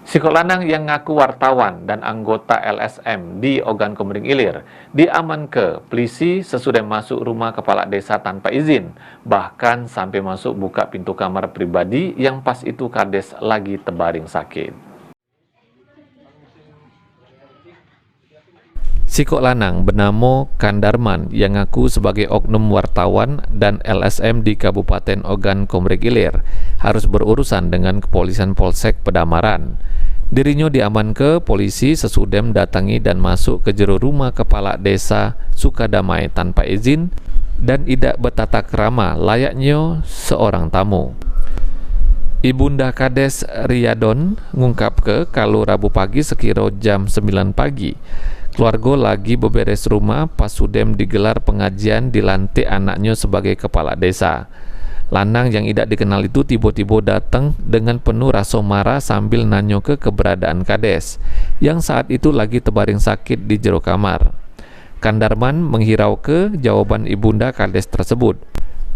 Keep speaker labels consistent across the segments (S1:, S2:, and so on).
S1: Sikok lanang yang ngaku wartawan dan anggota LSM di Ogan Komering Ilir diamankan polisi sesudah masuk rumah kepala desa tanpa izin, bahkan sampai masuk buka pintu kamar pribadi yang pas itu kades lagi terbaring sakit. Sikok lanang bernama Kandarman yang ngaku sebagai oknum wartawan dan LSM di Kabupaten Ogan Komering Ilir harus berurusan dengan kepolisian Polsek Pedamaran. Dirinya diamankan polisi sesudah datangi dan masuk ke jero rumah kepala desa Sukadamai tanpa izin dan tidak bertata krama layaknya seorang tamu. Ibunda Kades Riyadon ngungkap kalau Rabu pagi sekira jam 9 pagi, keluarga lagi beberes rumah pas sudem digelar pengajian dilantik anaknya sebagai kepala desa. Lanang yang tidak dikenal itu tiba-tiba datang dengan penuh rasa marah sambil nanyo ke keberadaan Kades yang saat itu lagi terbaring sakit di jero kamar. Kandarman menghirau ke jawaban ibunda Kades tersebut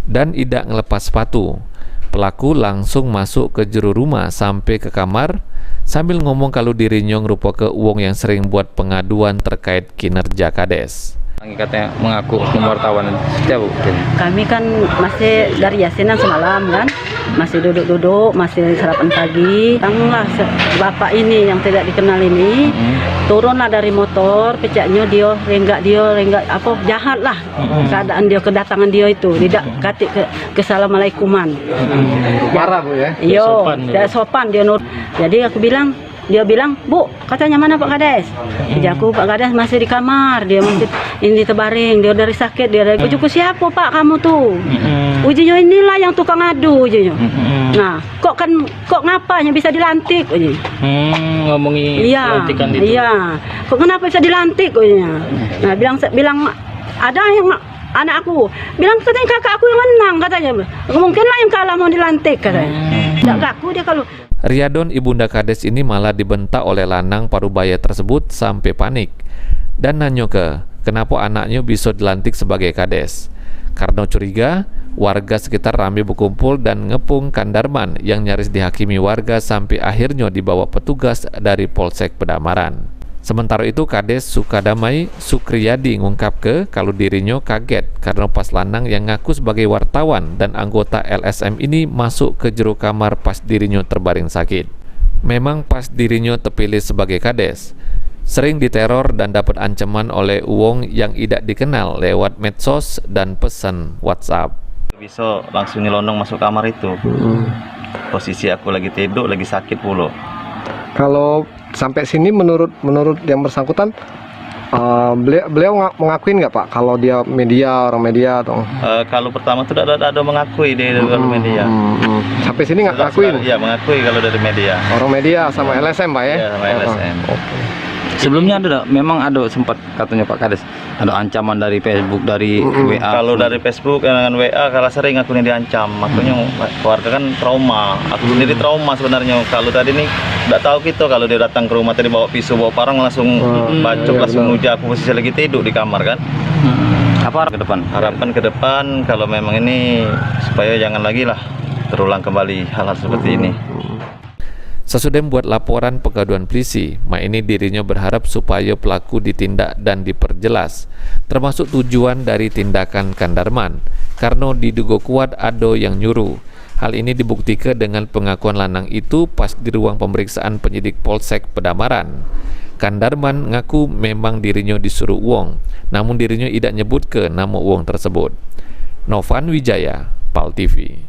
S1: dan tidak ngelepas sepatu. Pelaku langsung masuk ke jero rumah sampai ke kamar sambil ngomong kalau dirinya ngerupa ke uang yang sering buat pengaduan terkait kinerja Kades.
S2: Katanya mengaku wartawan setiap
S3: kami kan masih dari yasinan semalam kan, masih duduk-duduk, masih sarapan pagi. Tanglah bapak ini yang tidak dikenal ini turunlah dari motor, pecahnya dia renggak apa jahat lah keadaan dia, kedatangan dia itu tidak katik kesalamualaikuman.
S2: Parah Bu ya?
S3: Iyo, tidak sopan dia nur. Jadi dia bilang, Bu, katanya mana Pak Kades? Aku Pak Kades masih di kamar, dia masih ini terbaring, dia dari sakit, dia dari ujuku siapa Pak kamu tuh? Ujinya inilah yang tukang adu ujinya. Nah, kok ngapanya bisa dilantik ujinya?
S2: Ngomongin lantikan itu.
S3: Iya. Kok kenapa bisa dilantik ujinya? Nah, bilang ada yang anak aku bilang katanya kakak aku yang menang katanya. Mungkinlah yang kalah mau dilantik katanya. Tidak ngaku dia kalau
S1: Riyadon ibunda Kades ini malah dibentak oleh lanang parubaya tersebut sampai panik dan nanyo kenapa anaknya bisa dilantik sebagai Kades. Karena curiga, warga sekitar ramai berkumpul dan ngepung Kandarman yang nyaris dihakimi warga sampai akhirnya dibawa petugas dari Polsek Pedamaran. Sementara itu Kades Sukadamai Sukriyadi ngungkap kalau dirinya kaget karena pas lanang yang ngaku sebagai wartawan dan anggota LSM ini masuk ke jero kamar pas dirinya terbaring sakit. Memang pas dirinya terpilih sebagai Kades, sering diteror dan dapat ancaman oleh uang yang tidak dikenal lewat medsos dan pesan WhatsApp.
S4: Bisa langsung nyelonong masuk kamar itu. Posisi aku lagi tidur, lagi sakit pula.
S5: Kalau sampai sini menurut yang bersangkutan beliau mengakuin nggak Pak kalau dia orang media atau
S4: kalau pertama itu ada mengakui dari media.
S5: Sampai sini nggak ngakuin?
S4: Iya mengakui kalau dari media.
S5: Orang media sama LSM Pak ya?
S4: Iya sama LSM.
S2: Sebelumnya memang ada sempat katanya Pak Kades ada ancaman dari Facebook, dari WA.
S4: Kalau dari Facebook dengan WA kalau sering aku diancam, makanya keluarga kan trauma. Aku sendiri trauma sebenarnya. Kalau tadi nih tidak tahu kita kalau dia datang ke rumah tadi bawa pisau, bawa parang langsung bacok, langsung nuja aku posisi lagi tidur di kamar kan.
S2: Apa ke depan? Harapan
S4: ke depan kalau memang ini supaya jangan lagi lah terulang kembali hal-hal seperti ini.
S1: Sesudah membuat laporan pengaduan polisi, ini dirinya berharap supaya pelaku ditindak dan diperjelas, termasuk tujuan dari tindakan Kandarman, karena diduga kuat ada yang nyuruh. Hal ini dibuktikan dengan pengakuan lanang itu pas di ruang pemeriksaan penyidik Polsek Pedamaran. Kandarman ngaku memang dirinya disuruh uang, namun dirinya tidak nyebut ke nama uang tersebut. Novan Wijaya, PAL TV.